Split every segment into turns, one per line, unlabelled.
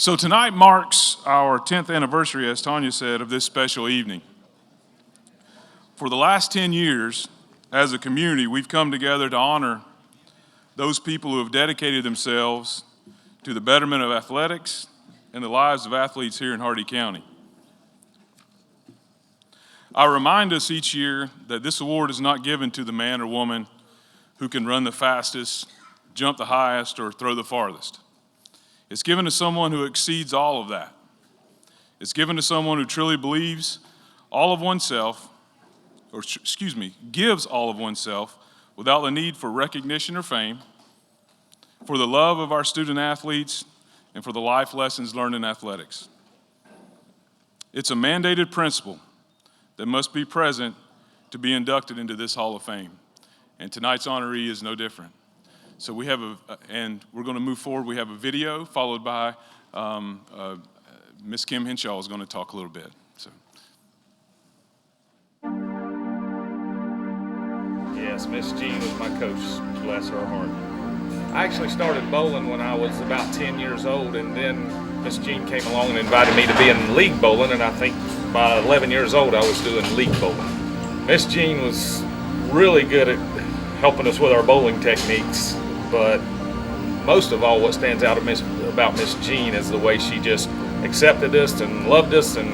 So tonight marks our 10th anniversary, as Tanya said, of this special evening. For the last 10 years, as a community, we've come together to honor those people who have dedicated themselves to the betterment of athletics and the lives of athletes here in Hardee County. I remind us each year that this award is not given to the man or woman who can run the fastest, jump the highest, or throw the farthest. It's given to someone who exceeds all of that. It's given to someone who truly believes all of oneself, gives all of oneself without the need for recognition or fame, for the love of our student athletes, and for the life lessons learned in athletics. It's a mandated principle that must be present to be inducted into this Hall of Fame. And tonight's honoree is no different. So we have and we're going to move forward. We have a video followed by Miss Kim Henshaw is going to talk a little bit. So.
Yes, Miss Jean was my coach, bless her heart. I actually started bowling when I was about 10 years old, and then Miss Jean came along and invited me to be in league bowling, and I think by 11 years old I was doing league bowling. Miss Jean was really good at helping us with our bowling techniques, but most of all what stands out about Miss Jean is the way she just accepted us and loved us and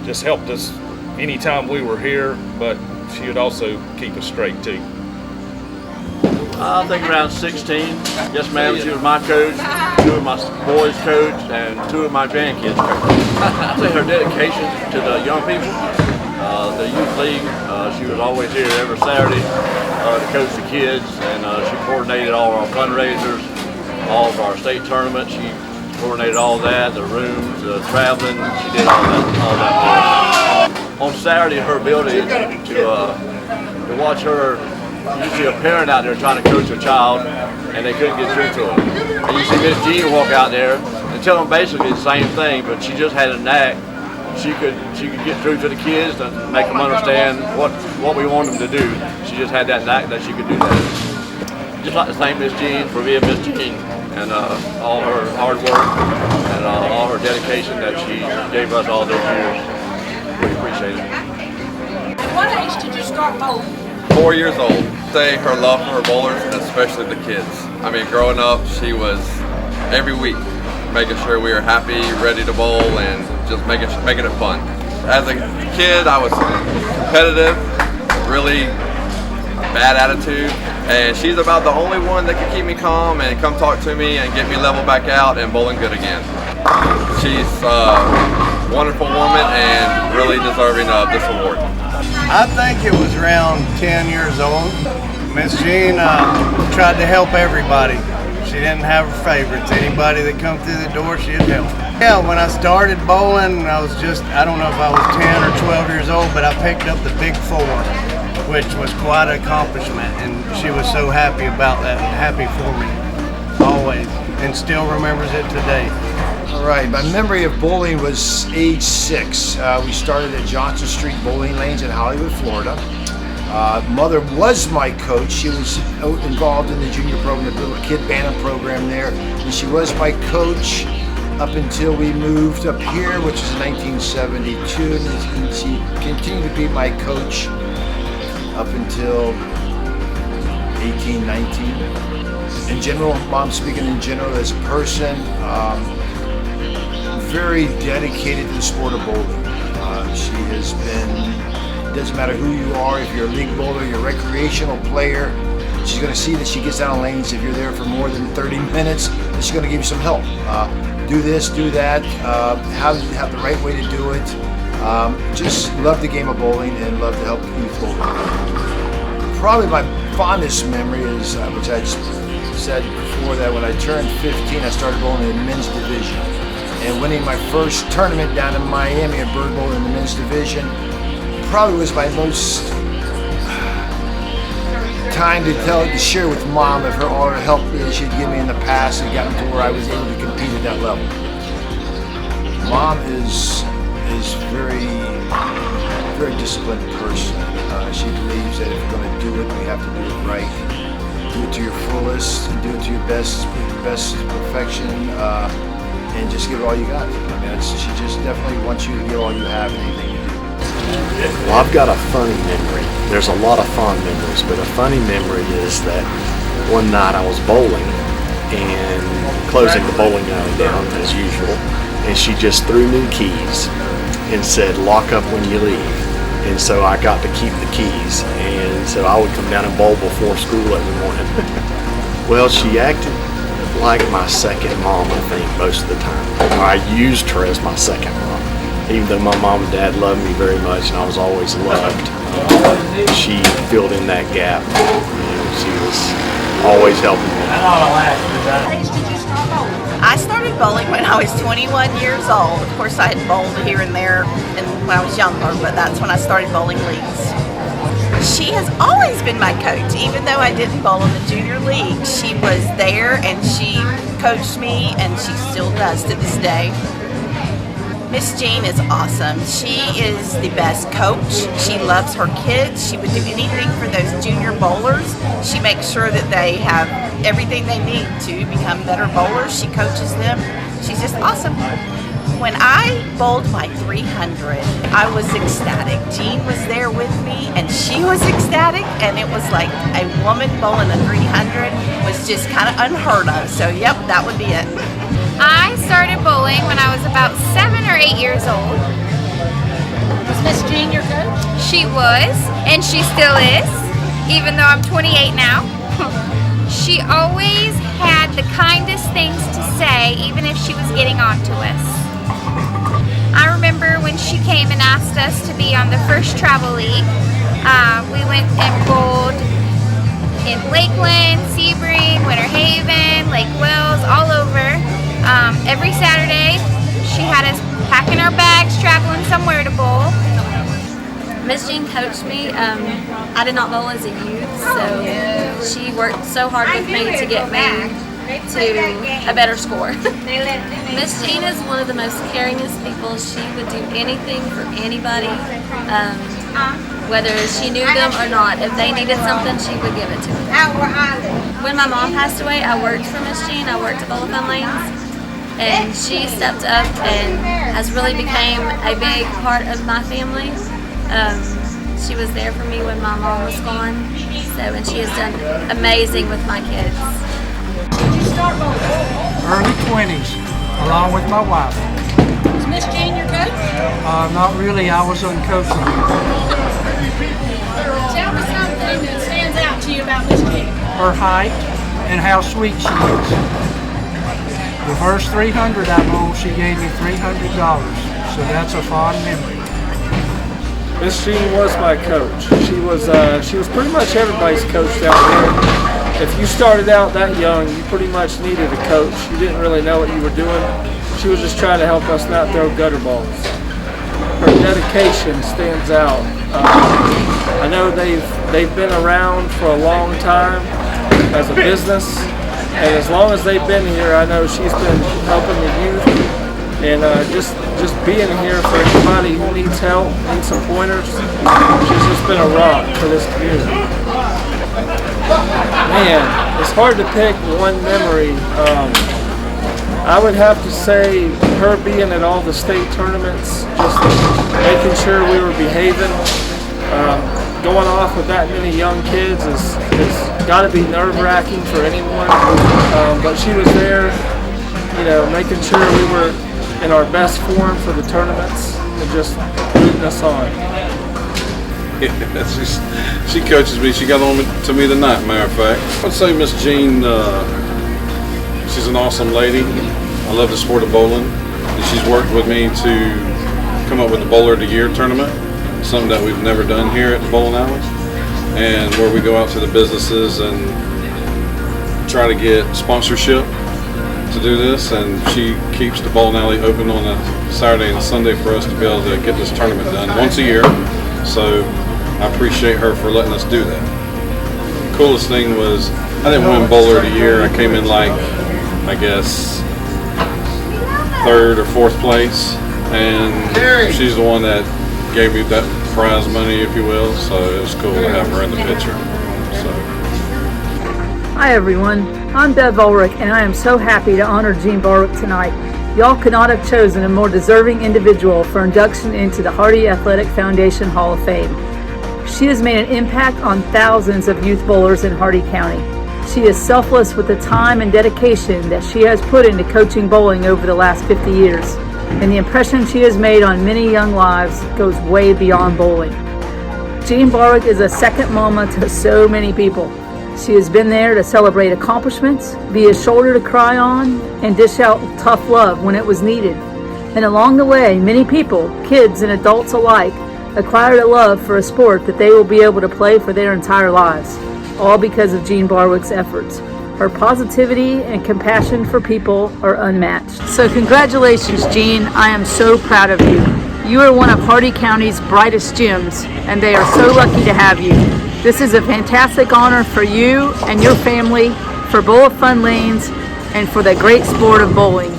just helped us anytime we were here, but she would also keep us straight too.
I think around 16. Yes, ma'am. She was my coach, 2 of my boys' coach, and 2 of my grandkids' coach. I think her dedication to the young people, the youth league, she was always here every Saturday to coach the kids, and she coordinated all our fundraisers, all of our state tournaments. She coordinated all that, the rooms, the traveling. She did all that for us. On Saturday, her ability to watch her. Usually a parent out there trying to coach a child, and they couldn't get through to them. And you see Miss Jean walk out there and tell them basically the same thing, but she just had a knack. She could get through to the kids and make them understand what we want them to do. She just had that knack that she could do that. Just like to thank Miss Jean for being Miss Jean and all her hard work and all her dedication that she gave us all those years. We appreciate it.
At what age did you start bowling?
4 years old. Say her love for her bowlers, and especially the kids. I mean, growing up, she was every week making sure we were happy, ready to bowl, and just making it fun. As a kid, I was competitive, really bad attitude, and she's about the only one that can keep me calm and come talk to me and get me level back out and bowling good again. She's a wonderful woman and really deserving of this award.
I think it was around 10 years old. Miss Jean tried to help everybody. She didn't have her favorites. Anybody that come through the door, she'd help. Yeah, when I started bowling, I don't know if I was 10 or 12 years old, but I picked up the Big 4, which was quite an accomplishment, and she was so happy about that, happy for me, always, and still remembers it today.
All right, my memory of bowling was age 6. We started at Johnson Street Bowling Lanes in Hollywood, Florida. Mother was my coach. She was involved in the junior program, the little kid bantam program there. And she was my coach up until we moved up here, which was in 1972. And she continued to be my coach up until 18, 19. In general, Mom, speaking in general as a person, very dedicated to the sport of bowling. She has been, doesn't matter who you are, if you're a league bowler, you're a recreational player, she's going to see that she gets down lanes. If you're there for more than 30 minutes, she's going to give you some help. Do this, do that, have the right way to do it. Just love the game of bowling and love to help youth bowling. Probably my fondest memory is, which I just said before, that when I turned 15, I started bowling in the men's division. And winning my first tournament down in Miami at Bird Bowl in the men's division probably was my most time to share with Mom of all her help that she'd given me in the past and got me to where I was able to compete at that level. Mom is very, very disciplined person. She believes that if we're going to do it, we have to do it right. Do it to your fullest and do it to your best perfection. and just give it all you got. I mean, she just definitely wants you to give all you have in anything you do.
Well, I've got a funny memory. There's a lot of fond memories, but a funny memory is that one night I was bowling and closing the bowling alley down as usual, and she just threw new keys and said, "Lock up when you leave." And so I got to keep the keys, and so I would come down and bowl before school every morning. Well, she acted like my second mom, I think, most of the time. I used her as my second mom. Even though my mom and dad loved me very much and I was always loved, she filled in that gap. She was always helping me.
What age did you start bowling?
I started bowling when I was 21 years old. Of course, I had bowled here and there when I was younger, but that's when I started bowling leagues. She has always been my coach. Even though I didn't bowl in the junior league, she was there and she coached me, and she still does to this day. Miss Jean is awesome. She is the best coach. She loves her kids. She would do anything for those junior bowlers. She makes sure that they have everything they need to become better bowlers. She coaches them. She's just awesome. When I bowled my 300, I was ecstatic. Jean was there with me, and she was ecstatic, and it was like a woman bowling a 300 was just kind of unheard of. So, yep, that would be it.
I started bowling when I was about 7 or 8 years old.
Was Miss Jean your coach?
She was, and she still is, even though I'm 28 now. She always had the kindest things to say, even if she was getting on to us. I remember when she came and asked us to be on the first travel league. We went and bowled in Lakeland, Sebring, Winter Haven, Lake Wells, all over. Every Saturday, she had us packing our bags, traveling somewhere to bowl.
Miss Jean coached me. I did not bowl as a youth, so she worked so hard with me to get me to a better score. Miss Jean is one of the most caringest people. She would do anything for anybody, whether she knew them or not. If they needed something, she would give it to them. When my mom passed away, I worked for Miss Jean. I worked at Bowl-O-Fun Lanes. And she stepped up and has really became a big part of my family. She was there for me when my mom was gone, and she has done amazing with my kids.
Did you start bowling?
Early 20s, along with my wife.
Was Miss Jean your coach?
Not really, I was uncoaching.
Tell me something that stands out to you about Miss Jean.
Her height and how sweet she is. The first 300 I bowled, she gave me $300, so that's a fond memory.
Miss Jean was my coach. She was pretty much everybody's coach out there. If you started out that young, you pretty much needed a coach. You didn't really know what you were doing. She was just trying to help us not throw gutter balls. Her dedication stands out. I know they've been around for a long time as a business. And as long as they've been here, I know she's been helping the youth, and just being here for anybody who needs help, needs some pointers. She's just been a rock for this community. Man, it's hard to pick one memory. I would have to say her being at all the state tournaments, just making sure we were behaving. Going off with that many young kids is got to be nerve-wracking for anyone, but she was there, making sure we were in our best form for the tournaments and just rooting us on.
Yeah, she coaches me. She got on to me tonight, matter of fact. I would say Miss Jean, she's an awesome lady. I love the sport of bowling, and she's worked with me to come up with the Bowler of the Year tournament. Something that we've never done here at the bowling alley, and where we go out to the businesses and try to get sponsorship to do this, and she keeps the bowling alley open on a Saturday and Sunday for us to be able to get this tournament done once a year. So I appreciate her for letting us do that. The coolest thing was I didn't win Bowler of the Year. I came in like, I guess, 3rd or 4th place, and she's the one that gave me that prize money, if you will, so it was cool to have her in the picture.
Hi everyone, I'm Bev Ulrich, and I am so happy to honor Jean Barwick tonight. Y'all could not have chosen a more deserving individual for induction into the Hardee Athletic Foundation Hall of Fame. She has made an impact on thousands of youth bowlers in Hardee County. She is selfless with the time and dedication that she has put into coaching bowling over the last 50 years, and the impression she has made on many young lives goes way beyond bowling. Jean Barwick is a second mama to so many people. She has been there to celebrate accomplishments, be a shoulder to cry on, and dish out tough love when it was needed. And along the way, many people, kids and adults alike, acquired a love for a sport that they will be able to play for their entire lives, all because of Jean Barwick's efforts. Her positivity and compassion for people are unmatched. So congratulations, Jean. I am so proud of you. You are one of Hardee County's brightest gems, and they are so lucky to have you. This is a fantastic honor for you and your family, for Bowl of Fun Lanes, and for the great sport of bowling.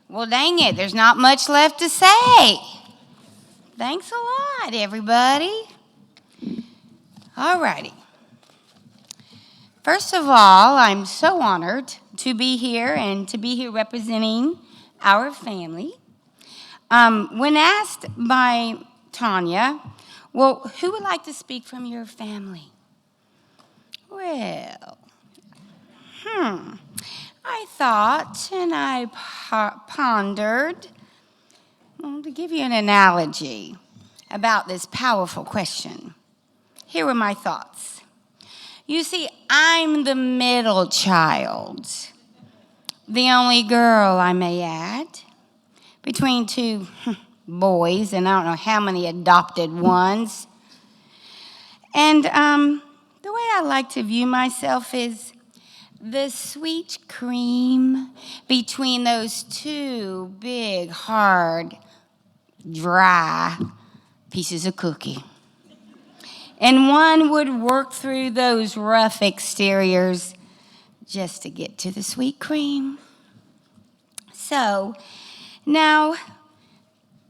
Well, dang it, there's not much left to say. Thanks a lot, everybody. All righty. First of all, I'm so honored to be here and to be here representing our family. When asked by Tanya, well, who would like to speak from your family? Well, I thought and I pondered, well, to give you an analogy about this powerful question. Here were my thoughts. You see, I'm the middle child, the only girl, I may add, between two boys and I don't know how many adopted ones. And the way I like to view myself is the sweet cream between those two big, hard, dry pieces of cookie. And one would work through those rough exteriors just to get to the sweet cream. So now,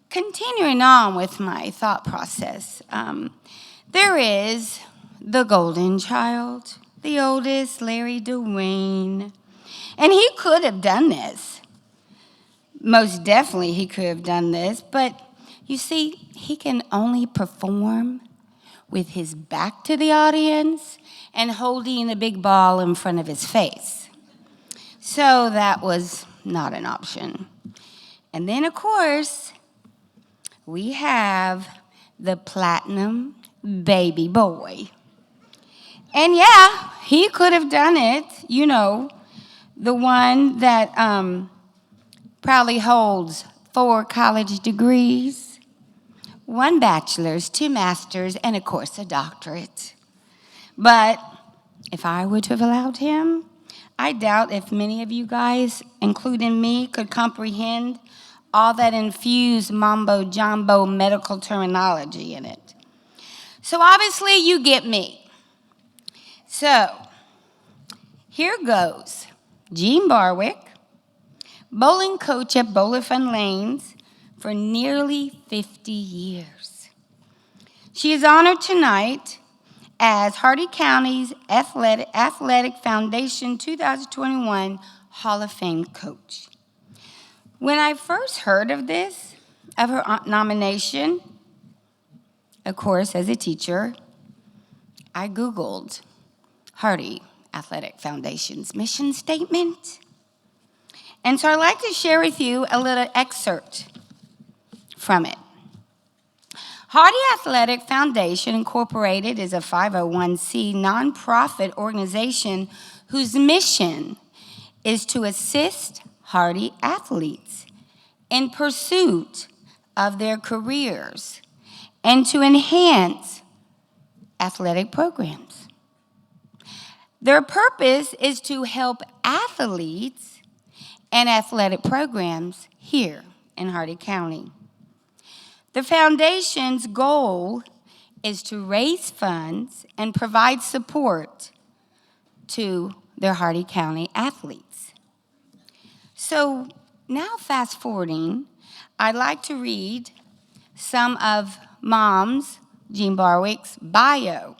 continuing on with my thought process, there is the golden child, the oldest, Larry Dwayne. And he could have done this. Most definitely he could have done this, but you see, he can only perform with his back to the audience and holding a big ball in front of his face. So that was not an option. And then, of course, we have the platinum baby boy. And yeah, he could have done it, you know, the one that probably holds 4 college degrees, 1 bachelor's, 2 master's, and of course a doctorate. But if I would have allowed him, I doubt if many of you guys, including me, could comprehend all that infused mambo-jumbo medical terminology in it. So obviously you get me. So here goes. Jean Barwick, bowling coach at Bowl of Fun Lanes for nearly 50 years. She is honored tonight as Hardee County's Athletic Foundation 2021 Hall of Fame coach. When I first heard of her nomination, of course, as a teacher, I Googled Hardee Athletic Foundation's mission statement. And so I'd like to share with you a little excerpt from it. Hardee Athletic Foundation Incorporated is a 501c nonprofit organization whose mission is to assist Hardee athletes in pursuit of their careers and to enhance athletic programs. Their purpose is to help athletes and athletic programs here in Hardee County. The foundation's goal is to raise funds and provide support to their Hardee County athletes. So now fast forwarding, I'd like to read some of Mom's, Jean Barwick's, bio.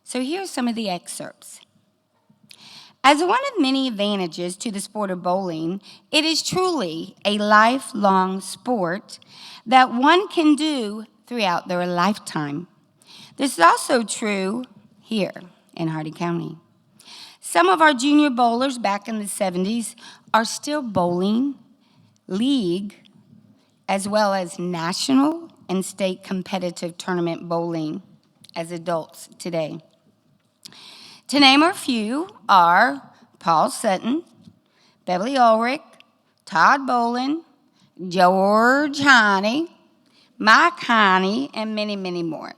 So here's some of the excerpts. As one of many advantages to the sport of bowling, it is truly a lifelong sport that one can do throughout their lifetime. This is also true here in Hardee County. Some of our junior bowlers back in the 70s are still bowling league as well as national and state competitive tournament bowling as adults today. To name a few are Paul Sutton, Beverly Ulrich, Todd Bolin, George Honey, Mike Honey, and many, many more.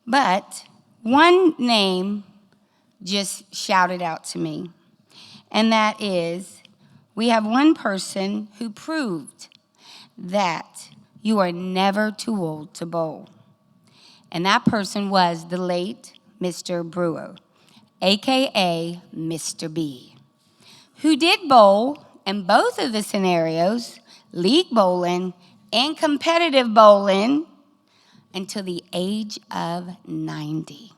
But one name just shouted out to me, and that is, we have one person who proved that you are never too old to bowl. And that person was the late Mr. Brewer, AKA Mr. B, who did bowl in both of the scenarios, league bowling and competitive bowling, until the age of 90.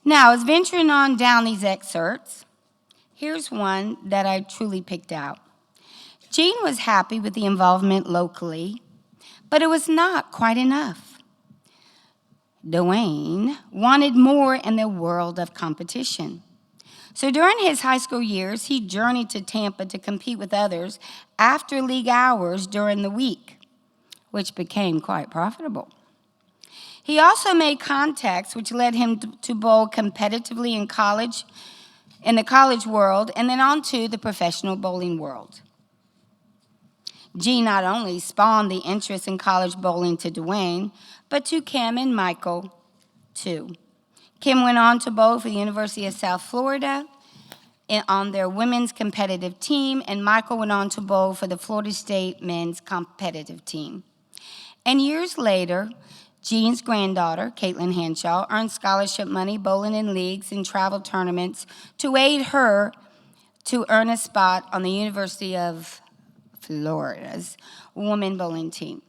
Now, as venturing on down these excerpts, here's one that I truly picked out. Jean was happy with the involvement locally, but it was not quite enough. Dwayne wanted more in the world of competition. So during his high school years, he journeyed to Tampa to compete with others after league hours during the week, which became quite profitable. He also made contacts which led him to bowl competitively in the college world, and then on to the professional bowling world. Jean not only spawned the interest in college bowling to Dwayne, but to Kim and Michael, too. Kim went on to bowl for the University of South Florida on their women's competitive team, and Michael went on to bowl for the Florida State men's competitive team. And years later, Jean's granddaughter, Caitlin Hanshaw, earned scholarship money bowling in leagues and travel tournaments to aid her to earn a spot on the University of Florida's women bowling team.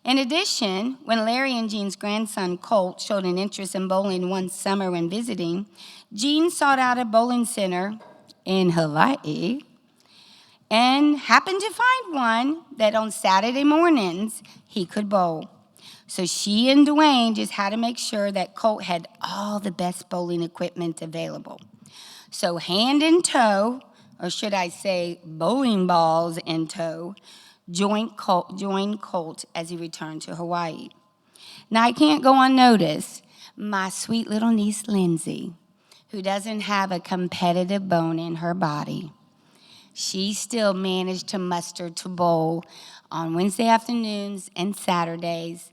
In addition, when Larry and Jean's grandson, Colt, showed an interest in bowling one summer when visiting, Jean sought out a bowling center in Hawaii and happened to find one that on Saturday mornings he could bowl. So she and Dwayne just had to make sure that Colt had all the best bowling equipment available. So hand in tow, or should I say bowling balls in tow, joined Colt as he returned to Hawaii. Now, I can't go unnoticed, my sweet little niece, Lindsay, who doesn't have a competitive bone in her body, she still managed to muster to bowl on Wednesday afternoons and Saturdays,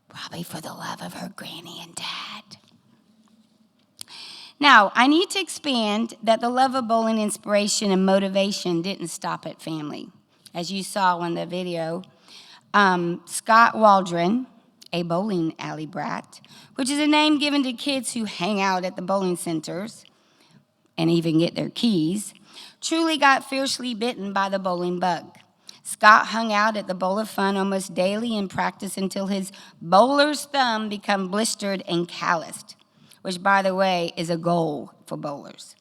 probably for the love of her granny and dad. Now, I need to expand that the love of bowling inspiration and motivation didn't stop at family. As you saw in the video, Scott Waldron, a bowling alley brat, which is a name given to kids who hang out at the bowling centers and even get their keys, truly got fiercely bitten by the bowling bug. Scott hung out at the Bowl of Fun almost daily in practice until his bowler's thumb became blistered and calloused, which, by the way, is a goal for bowlers.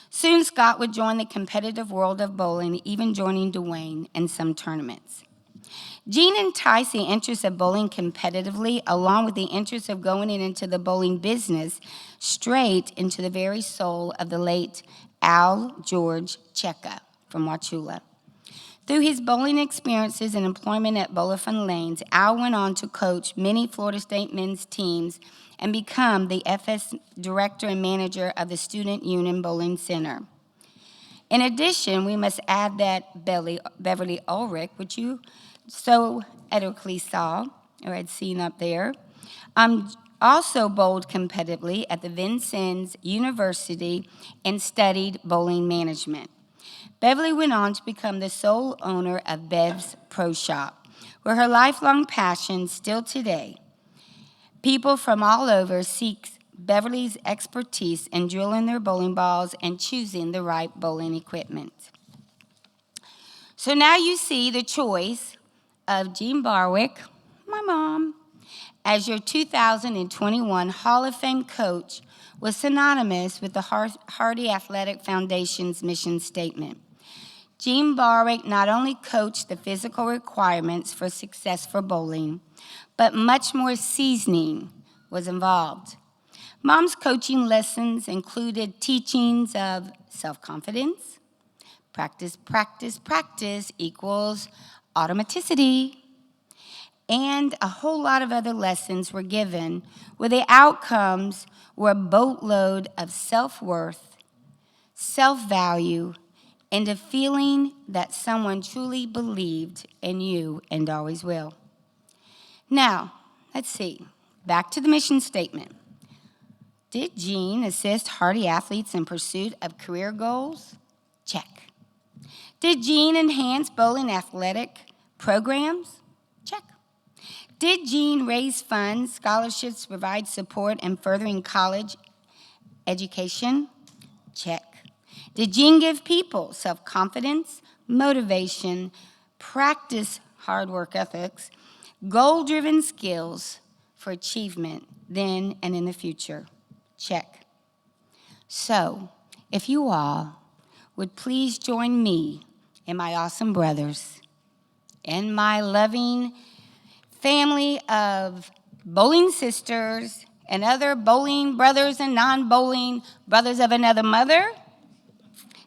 Soon, Scott would join the competitive world of bowling, even joining Dwayne in some tournaments. Jean enticed the interest of bowling competitively, along with the interest of going into the bowling business, straight into the very soul of the late Al George Cheka from Wauchula. Through his bowling experiences and employment at Bowl of Fun Lanes, Al went on to coach many Florida State men's teams and become the FS director and manager of the Student Union Bowling Center. In addition, we must add that Beverly Ulrich, which you so eloquently saw or had seen up there, also bowled competitively at the Vincennes University and studied bowling management. Beverly went on to become the sole owner of Bev's Pro Shop, where her lifelong passion still today. People from all over seek Beverly's expertise in drilling their bowling balls and choosing the right bowling equipment. So now you see the choice of Jean Barwick, my mom, as your 2021 Hall of Fame coach was synonymous with the Hardee Athletic Foundation's mission statement. Jean Barwick not only coached the physical requirements for success for bowling, but much more seasoning was involved. Mom's coaching lessons included teachings of self-confidence, practice, practice, practice equals automaticity, and a whole lot of other lessons were given where the outcomes were a boatload of self-worth, self-value, and a feeling that someone truly believed in you and always will. Now, let's see. Back to the mission statement. Did Jean assist Hardee athletes in pursuit of career goals? Check. Did Jean enhance bowling athletic programs? Check. Did Jean raise funds, scholarships, provide support in furthering college education? Check. Did Jean give people self-confidence, motivation, practice hard work ethics, goal-driven skills for achievement then and in the future? Check. So, if you all would please join me and my awesome brothers and my loving family of bowling sisters and other bowling brothers and non-bowling brothers of another mother,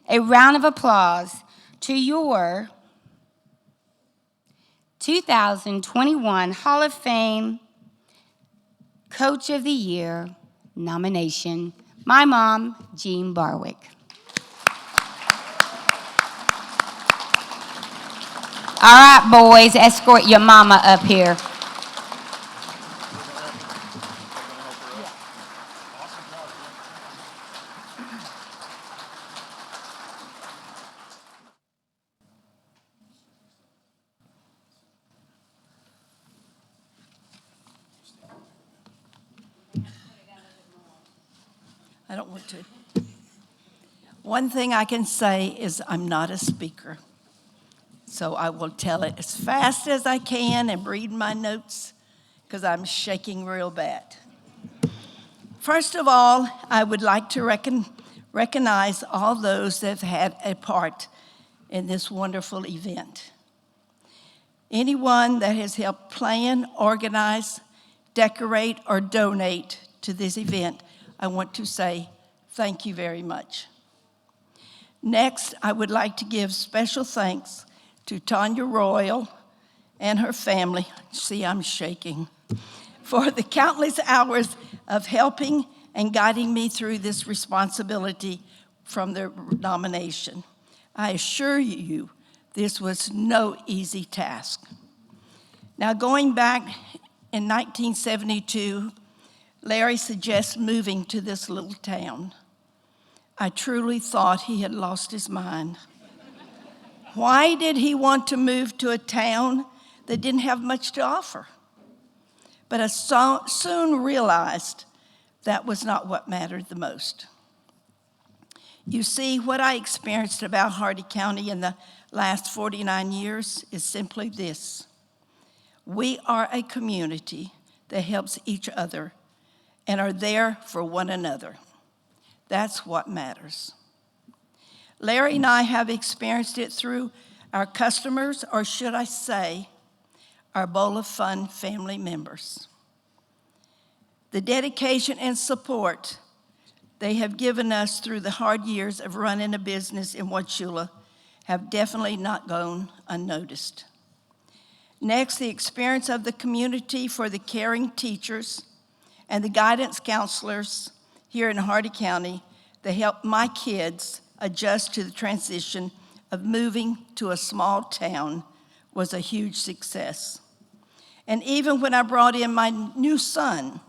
a round of applause to your 2021 Hall of Fame Coach of the Year nomination, my mom, Jean Barwick. All right, boys, escort your mama up here.
I don't want to. One thing I can say is I'm not a speaker. So I will tell it as fast as I can and read my notes because I'm shaking real bad. First of all, I would like to recognize all those that have had a part in this wonderful event. Anyone that has helped plan, organize, decorate, or donate to this event, I want to say thank you very much. Next, I would like to give special thanks to Tanya Royal and her family, see I'm shaking, for the countless hours of helping and guiding me through this responsibility from their nomination. I assure you, this was no easy task. Now, going back in 1972, Larry suggests moving to this little town. I truly thought he had lost his mind. Why did he want to move to a town that didn't have much to offer? But I soon realized that was not what mattered the most. You see, what I experienced about Hardee County in the last 49 years is simply this. We are a community that helps each other and are there for one another. That's what matters. Larry and I have experienced it through our customers, or should I say, our Bowl of Fun family members. The dedication and support they have given us through the hard years of running a business in Wauchula have definitely not gone unnoticed. Next, the experience of the community for the caring teachers and the guidance counselors here in Hardee County that helped my kids adjust to the transition of moving to a small town was a huge success. And even when I brought in my new son,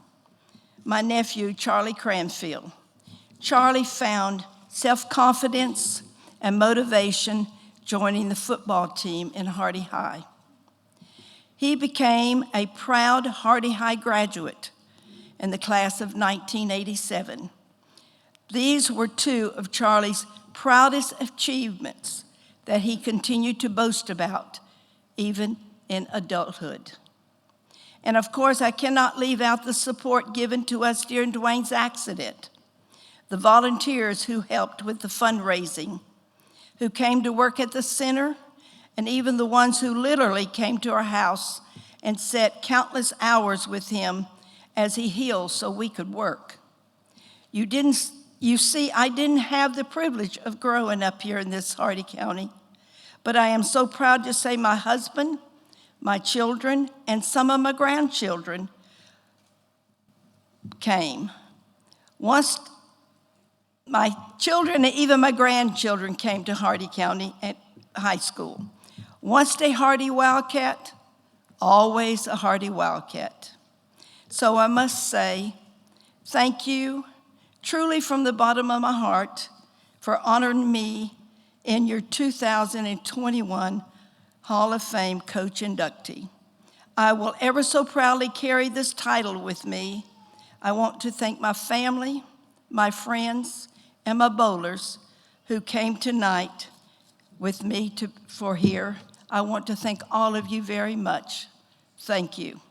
my nephew, Charlie Cranfield, Charlie found self-confidence and motivation joining the football team in Hardee High. He became a proud Hardee High graduate in the class of 1987. These were two of Charlie's proudest achievements that he continued to boast about, even in adulthood. And of course, I cannot leave out the support given to us during Dwayne's accident. The volunteers who helped with the fundraising, who came to work at the center, and even the ones who literally came to our house and sat countless hours with him as he healed so we could work. You see, I didn't have the privilege of growing up here in this Hardee County, but I am so proud to say my husband, my children, and some of my grandchildren came. Once my children and even my grandchildren came to Hardee County at high school. Once a Hardee Wildcat, always a Hardee Wildcat. So I must say, thank you, truly from the bottom of my heart, for honoring me in your 2021 Hall of Fame Coach Inductee. I will ever so proudly carry this title with me. I want to thank my family, my friends, and my bowlers who came tonight with me for here. I want to thank all of you very much. Thank you.